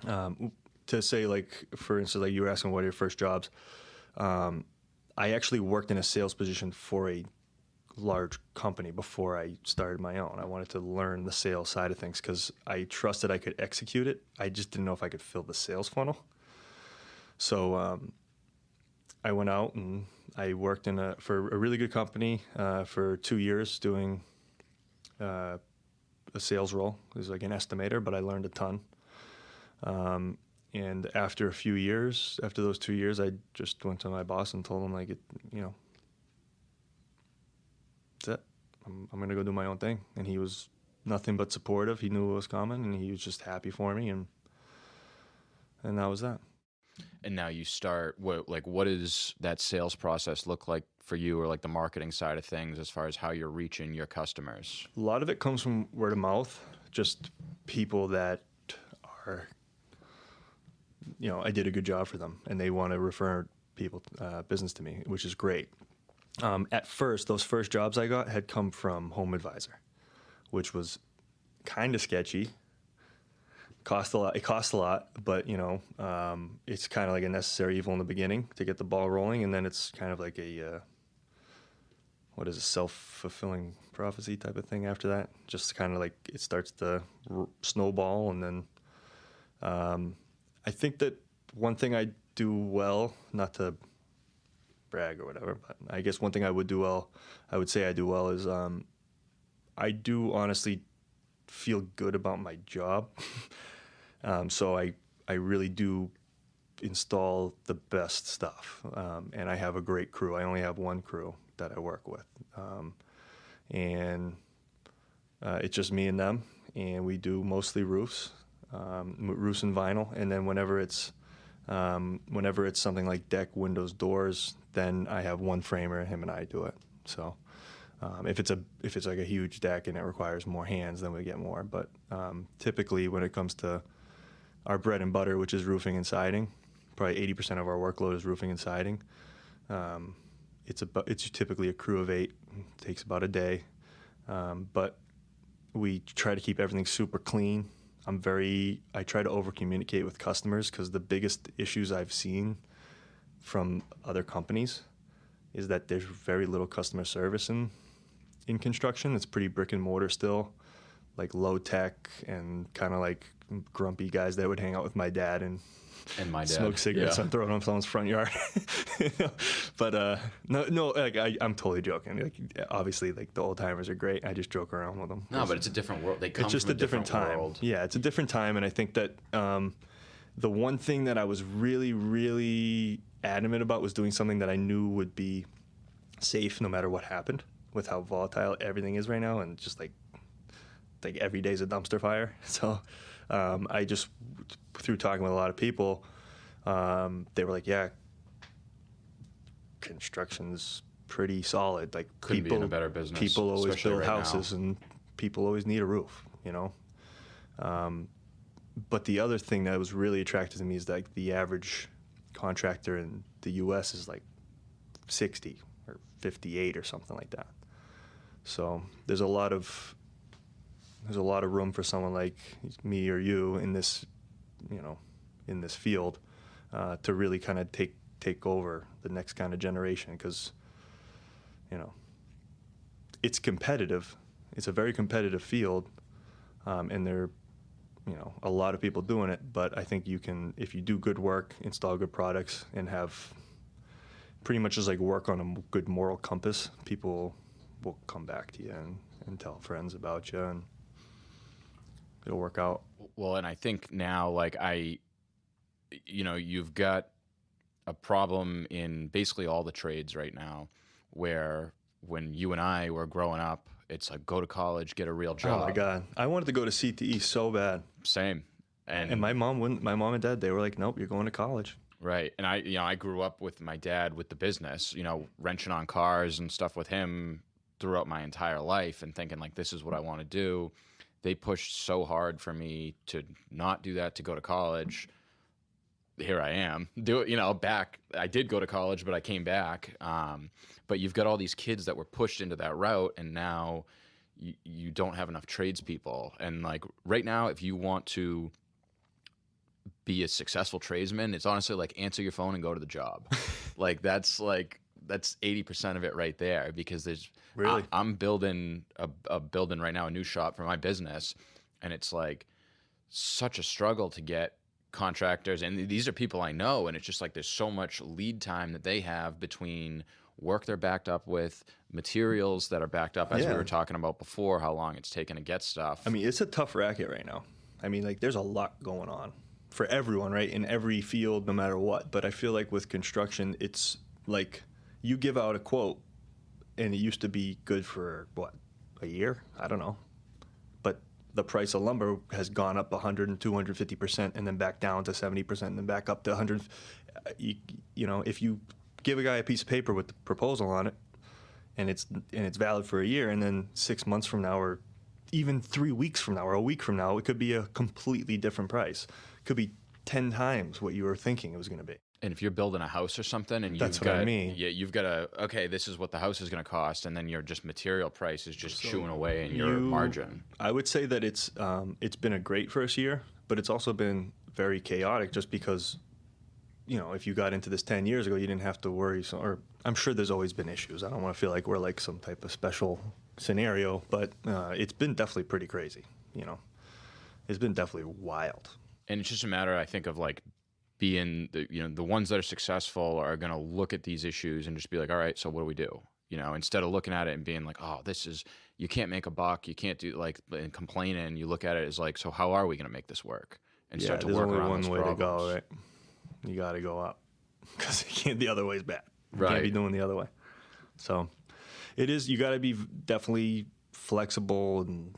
to say, like, for instance, like you were asking what are your first jobs. I actually worked in a sales position for a large company before I started my own. I wanted to learn the sales side of things because I trusted I could execute it. I just didn't know if I could fill the sales funnel. So I went out and I worked for a really good company for 2 years doing a sales role. It was like an estimator, but I learned a ton. And after those 2 years, I just went to my boss and told him, like, you know, that's it. I'm going to go do my own thing. And he was nothing but supportive. He knew it was coming, and he was just happy for me. And that was that.
And now you start, what does that sales process look like for you, or like the marketing side of things as far as how you're reaching your customers?
A lot of it comes from word of mouth, just people that are, you know, I did a good job for them and they want to refer people, business to me, which is great. At first, those first jobs I got had come from Home Advisor, which was kind of sketchy. It cost a lot, but, you know, it's kind of like a necessary evil in the beginning to get the ball rolling, and then it's kind of like a self-fulfilling prophecy type of thing after that. Just kind of like it starts to snowball, and then I think that one thing I do well, not to brag or whatever, but I guess one thing I would do well, I would say I do well, is I do honestly feel good about my job. So I really do install the best stuff, and I have a great crew. I only have one crew that I work with, and it's just me and them, and we do mostly roofs and vinyl, and then whenever it's something like deck, windows, doors, then I have one framer, him and I do it. So if it's like a huge deck and it requires more hands, then we get more. But typically when it comes to our bread and butter, which is roofing and siding, probably 80% of our workload is roofing and siding. It's typically a crew of 8. It takes about a day, but we try to keep everything super clean. I try to over communicate with customers, because the biggest issues I've seen from other companies is that there's very little customer service in construction. It's pretty brick and mortar still, like low tech and kind of like grumpy guys that would hang out with my dad and
my dad
smoke cigarettes and throw them in someone's front yard. But no, like I'm totally joking. Like obviously, like the old timers are great. I just joke around with them.
No, but it's a different world. They come
it's just
from
a different time.
world.
Yeah, it's a different time, and I think that the one thing that I was really, really adamant about was doing something that I knew would be safe no matter what happened, with how volatile everything is right now, and just like every day's a dumpster fire. So I just, through talking with a lot of people, they were like, yeah, construction's pretty solid. Like
Couldn't be in a better business.
People always
especially
build
right
houses,
now.
and people always need a roof, you know. But the other thing that was really attractive to me is like the average contractor in the U.S. is like 60 or 58 or something like that. So there's a lot of room for someone like me or you in this, you know, in this field, to really kind of take over the next kind of generation, because, you know, it's competitive. It's a very competitive field, and there are, you know, a lot of people doing it. But I think you can, if you do good work, install good products, and have pretty much just like work on a good moral compass, people will come back to you and tell friends about you, and it'll work out.
Well, and I think now, like you know, you've got a problem in basically all the trades right now, where when you and I were growing up, it's like go to college, get a real job.
Oh my God, I wanted to go to CTE so bad.
Same.
And my mom wouldn't. My mom and dad, they were like, nope, you're going to college.
Right. And I grew up with my dad with the business, you know, wrenching on cars and stuff with him throughout my entire life, and thinking like, this is what I want to do. They pushed so hard for me to not do that, to go to college. Here I am. I did go to college, but I came back. But you've got all these kids that were pushed into that route, and now you don't have enough tradespeople. And like right now, if you want to be a successful tradesman, it's honestly like answer your phone and go to the job. That's 80% of it right there, because there's
really.
I'm building a building right now, a new shop for my business, and it's like such a struggle to get contractors, and these are people I know, and it's just like there's so much lead time that they have between work they're backed up with, materials that are backed up, as we were talking about before, how long it's taken to get stuff.
I mean, it's a tough racket right now. I mean, like there's a lot going on for everyone, right? In every field, no matter what. But I feel like with construction, it's like you give out a quote, and it used to be good for what, a year? I don't know. But the price of lumber has gone up 100 and 250%, and then back down to 70%, and then back up to 100. You know, if you give a guy a piece of paper with the proposal on it, and it's valid for a year, and then 6 months from now, or even 3 weeks from now, or a week from now, it could be a completely different price. It could be 10 times what you were thinking it was going to be.
And if you're building a house or something, and
That's what I mean.
Yeah, you've got okay, this is what the house is going to cost, and then your just material price is just chewing away in your margin.
I would say that it's been a great first year, but it's also been very chaotic, just because, you know, if you got into this 10 years ago, you didn't have to worry. Or I'm sure there's always been issues. I don't want to feel like we're like some type of special scenario, but it's been definitely pretty crazy. You know, it's been definitely wild.
And it's just a matter, I think, of like being the ones that are successful are going to look at these issues and just be like, all right, so what do we do? You know, instead of looking at it and being like, oh, you can't make a buck, you can't do like, and complaining, you look at it as like, so how are we going to make this work? And start to work around those problems.
There's only one way to go, right? You got to go up, because the other way is bad. You
Right.
can't be doing the other way. So it is, you got to be definitely flexible and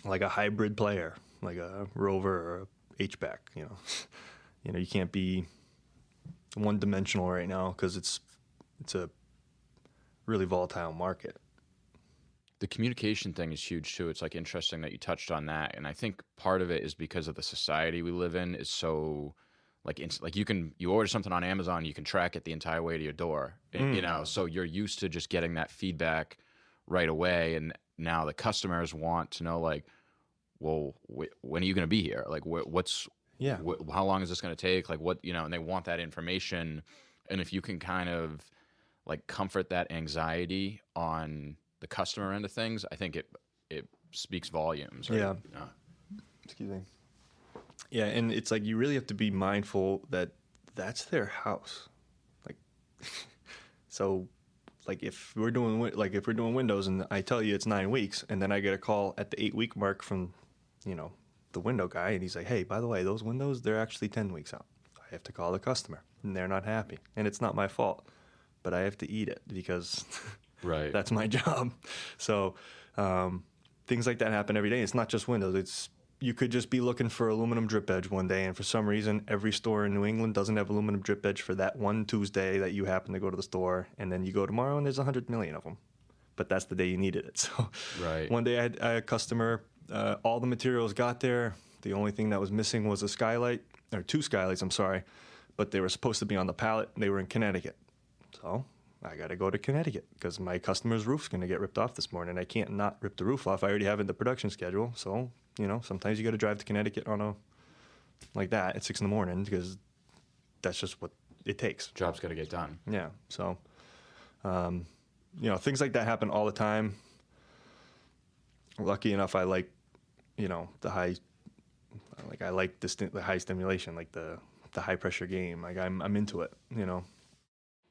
like a hybrid player, like a rover or a H-back, you know, you can't be one-dimensional right now, because it's a really volatile market.
The communication thing is huge too. It's like interesting that you touched on that, and I think part of it is because of the society we live in is so like you order something on Amazon, you can track it the entire way to your door, you know, so you're used to just getting that feedback right away, and now the customers want to know like, well, when are you going to be here? Like, how long is this going to take? Like, what, you know, and they want that information. And if you can kind of like comfort that anxiety on the customer end of things, I think it speaks volumes. Right?
Yeah. Excuse me. Yeah, and it's like you really have to be mindful that that's their house. Like, so, like if we're doing windows and I tell you it's 9 weeks, and then I get a call at the 8-week mark from, the window guy, and he's like, "Hey, by the way, those windows, they're actually 10 weeks out." I have to call the customer, and they're not happy, and it's not my fault, but I have to eat it because
Right.
that's my job. So things like that happen every day. It's not just windows. You could just be looking for aluminum drip edge one day, and for some reason, every store in New England doesn't have aluminum drip edge for that one Tuesday that you happen to go to the store, and then you go tomorrow and there's 100 million of them. But that's the day you needed it. So
Right.
one day I had a customer, all the materials got there. The only thing that was missing was a skylight, or 2 skylights, I'm sorry, but they were supposed to be on the pallet. They were in Connecticut. So I got to go to Connecticut because my customer's roof's going to get ripped off this morning. I can't not rip the roof off. I already have it in the production schedule. So, sometimes you got to drive to Connecticut like that at 6 in the morning because that's just what it takes.
Job's got to get done.
Yeah. So, things like that happen all the time. Lucky enough, I like, the high, I like the high stimulation, like the high pressure game. Like I'm into it,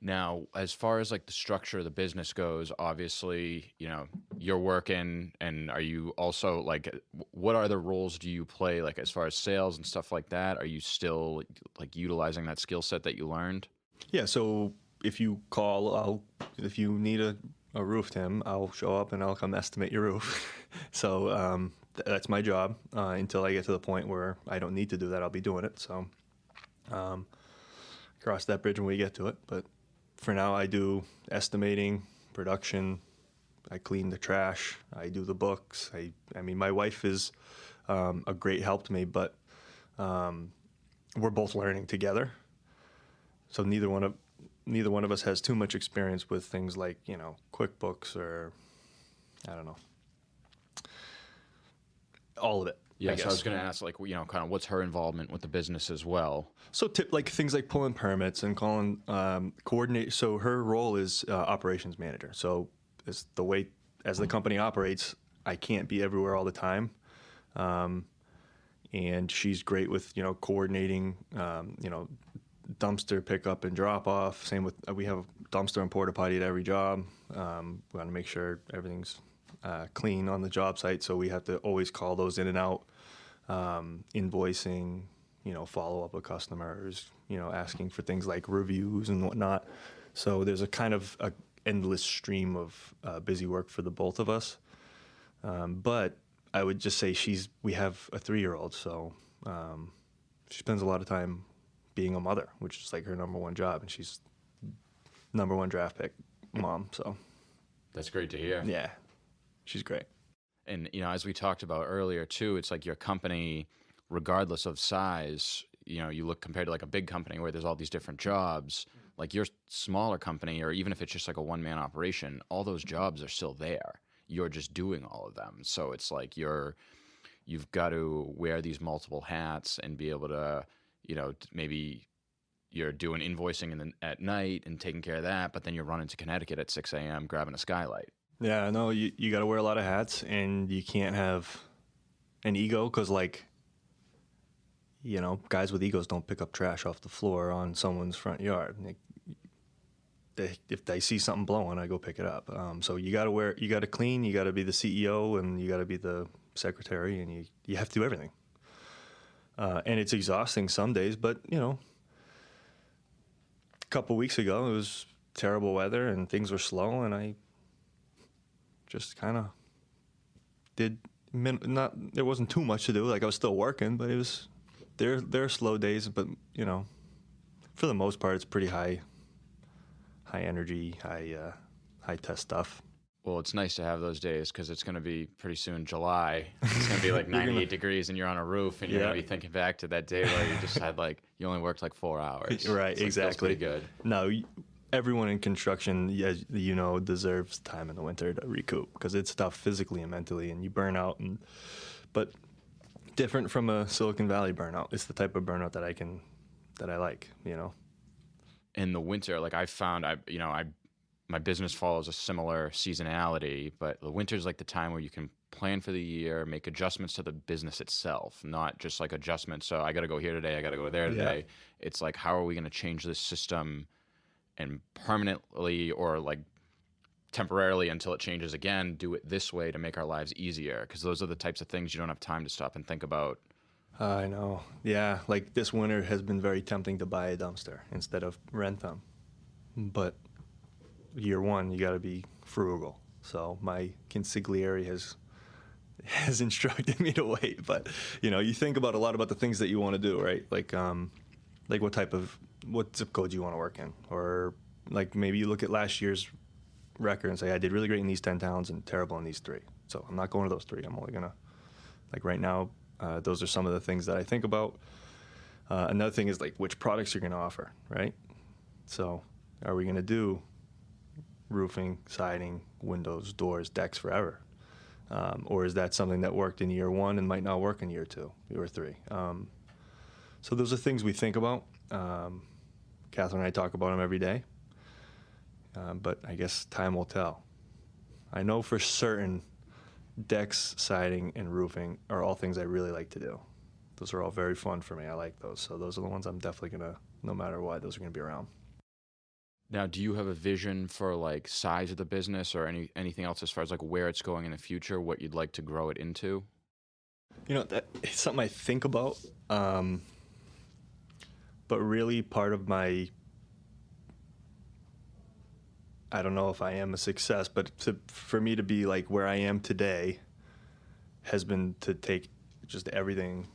Now, as far as like the structure of the business goes, obviously, you're working, and are you also like, what other roles do you play, like as far as sales and stuff like that? Are you still like utilizing that skill set that you learned?
Yeah. So if you call, if you need a roof, Tim, I'll show up and I'll come estimate your roof. So that's my job until I get to the point where I don't need to do that. I'll be doing it. So cross that bridge when we get to it. But for now, I do estimating, production. I clean the trash. I do the books. I mean, my wife is a great help to me, but we're both learning together. So neither one of us has too much experience with things like QuickBooks or I don't know, all of it.
Yeah, so I was going to ask, like, kind of what's her involvement with the business as well?
So like things like pulling permits and calling, coordinate. So her role is operations manager. So it's the way as the company operates, I can't be everywhere all the time. And she's great with, coordinating, dumpster pickup and drop off. Same with, we have a dumpster and porta potty at every job. We want to make sure everything's clean on the job site, so we have to always call those in and out, invoicing, follow up with customers, asking for things like reviews and whatnot. So there's a kind of a endless stream of busy work for the both of us. But I would just say we have a 3-year-old, so she spends a lot of time being a mother, which is like her number one job, and she's number one draft pick mom. So
that's great to hear.
Yeah. She's great.
And, as we talked about earlier, too, it's like your company, regardless of size, you look compared to like a big company where there's all these different jobs, like your smaller company, or even if it's just like a one-man operation, all those jobs are still there. You're just doing all of them. So it's like you've got to wear these multiple hats and be able to, maybe you're doing invoicing at night and taking care of that, but then you're running to Connecticut at 6 a.m. grabbing a skylight.
Yeah, no, you got to wear a lot of hats, and you can't have an ego because, guys with egos don't pick up trash off the floor on someone's front yard. If they see something blowing, I go pick it up. So you got to clean, you got to be the CEO, and you got to be the secretary, and you have to do everything. And it's exhausting some days, but, a couple weeks ago, it was terrible weather, and things were slow, and I just kind of there wasn't too much to do. Like I was still working, but it was there are slow days, but for the most part it's pretty high energy, high test stuff.
Well, it's nice to have those days because it's going to be pretty soon July. It's going to be like 98 degrees and you're on a roof, and you're going to be thinking back to that day where you just had you only worked like 4 hours.
Right, exactly.
Feels pretty good.
No, everyone in construction, as deserves time in the winter to recoup because it's tough physically and mentally, and you burn out. But different from a Silicon Valley burnout. It's the type of burnout that I like.
In the winter, like I found, my business follows a similar seasonality, but the winter's like the time where you can plan for the year, make adjustments to the business itself, not just like adjustments. So I got to go here today, I got to go there today. It's like, how are we going to change this system and permanently or like temporarily until it changes again, do it this way to make our lives easier? Because those are the types of things you don't have time to stop and think about.
I know. Yeah, like this winter has been very tempting to buy a dumpster instead of rent them. But year one, you got to be frugal. So my consigliere has instructed me to wait. But you think about a lot about the things that you want to do, right? Like what zip code you want to work in, or like maybe you look at last year's record and say I did really great in these 10 towns and terrible in these 3. So I'm not going to those 3. I'm only gonna, like right now, those are some of the things that I think about. Another thing is like which products you're gonna offer, right? So are we gonna do roofing, siding, windows, doors, decks forever? Or is that something that worked in year 1 and might not work in year 2 or 3? So those are things we think about. Catherine and I talk about them every day. But I guess time will tell. I know for certain decks, siding, and roofing are all things I really like to do. Those are all very fun for me. I like those. So those are the ones I'm definitely going to, no matter what, those are going to be around.
Now, do you have a vision for like size of the business or anything else as far as like where it's going in the future, what you'd like to grow it into?
It's something I think about. But really part of my, I don't know if I am a success, but for me to be like where I am today has been to take just everything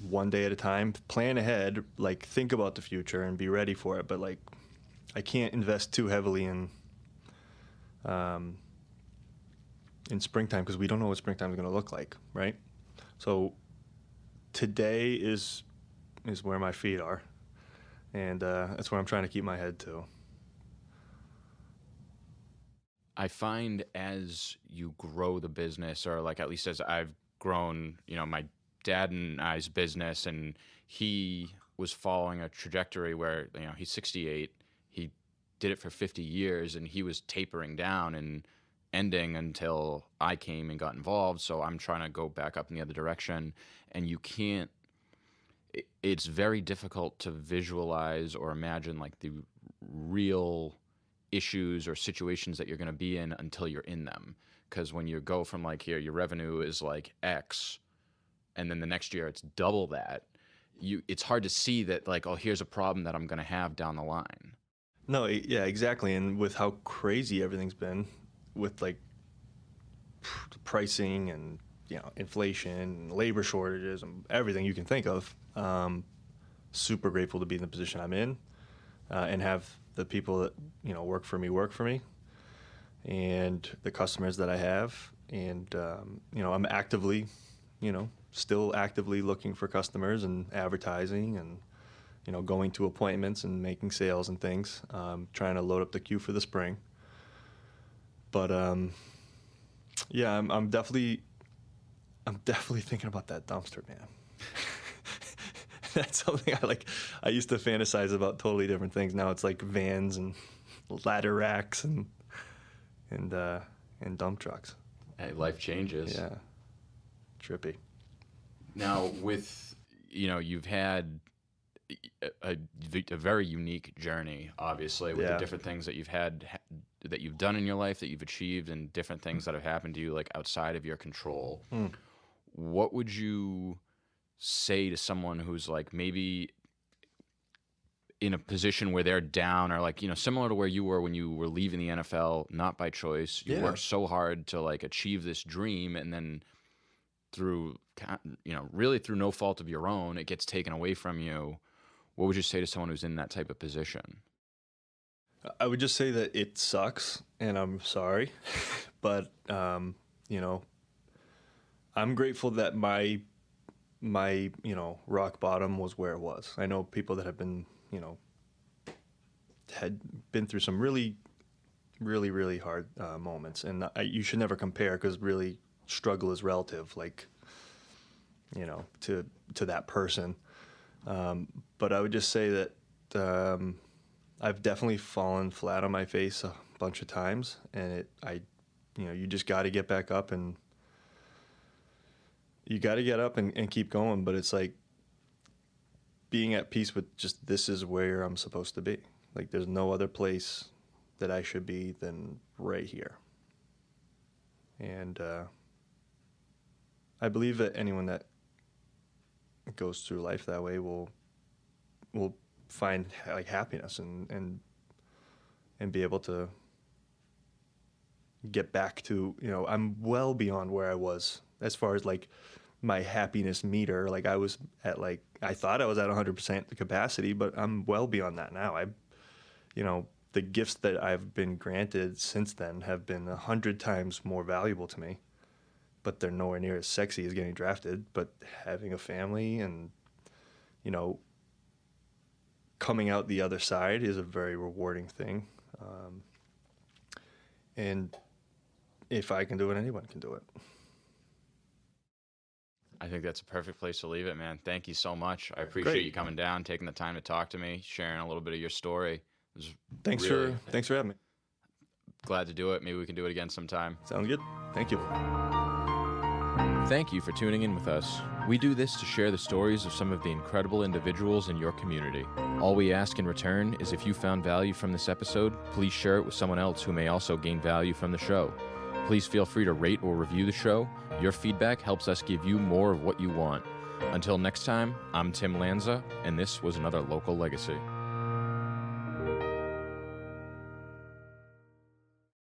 one day at a time, plan ahead, like think about the future and be ready for it. But like, I can't invest too heavily in springtime because we don't know what springtime is going to look like, right? So today is where my feet are, and that's where I'm trying to keep my head to.
I find as you grow the business, or like at least as I've grown, my dad and I's business, and he was following a trajectory where, he's 68, he did it for 50 years, and he was tapering down and ending until I came and got involved. So I'm trying to go back up in the other direction, and you can't, it's very difficult to visualize or imagine like the real issues or situations that you're going to be in until you're in them. Because when you go from like here, your revenue is like X, and then the next year it's double that, it's hard to see that like, oh, here's a problem that I'm going to have down the line.
No, yeah, exactly. And with how crazy everything's been with like pricing and, inflation and labor shortages and everything you can think of, super grateful to be in the position I'm in and have the people that, work for me, and the customers that I have. And, I'm actively, still actively looking for customers and advertising and, going to appointments and making sales and things, trying to load up the queue for the spring. But, yeah, I'm definitely thinking about that dumpster, man. That's something I used to fantasize about totally different things. Now it's like vans and ladder racks and dump trucks.
Hey, life changes.
Yeah. Trippy.
Now with, you've had a very unique journey, obviously, with the different things that you've had, that you've done in your life, that you've achieved, and different things that have happened to you, like outside of your control. What would you say to someone who's like maybe in a position where they're down, or like, similar to where you were when you were leaving the NFL, not by choice, you worked so hard to like achieve this dream, and then through, really through no fault of your own, it gets taken away from you. What would you say to someone who's in that type of position?
I would just say that it sucks, and I'm sorry, but I'm grateful that my rock bottom was where it was. I know people that have been had been through some really, really, really hard moments, and you should never compare, because really struggle is relative, like to that person. But I would just say that I've definitely fallen flat on my face bunch of times, and you just got to get back up, and you got to get up and keep going. But it's like being at peace with just, this is where I'm supposed to be. Like, there's no other place that I should be than right here. And I believe that anyone that goes through life that way will find like happiness and be able to get back to, I'm well beyond where I was as far as like my happiness meter. Like, I was at I thought I was at 100% capacity, but I'm well beyond that now. The gifts that I've been granted since then have been 100 times more valuable to me, but they're nowhere near as sexy as getting drafted. But having a family and, coming out the other side is a very rewarding thing. And if I can do it, anyone can do it.
I think that's a perfect place to leave it, man. Thank you so much. I appreciate you coming down, taking the time to talk to me, sharing a little bit of your story.
Thanks for having me.
Glad to do it. Maybe we can do it again sometime.
Sounds good. Thank you.
Thank you for tuning in with us. We do this to share the stories of some of the incredible individuals in your community. All we ask in return is, if you found value from this episode, please share it with someone else who may also gain value from the show. Please feel free to rate or review the show. Your feedback helps us give you more of what you want. Until next time, I'm Tim Lanza, and this was another Local Legacy.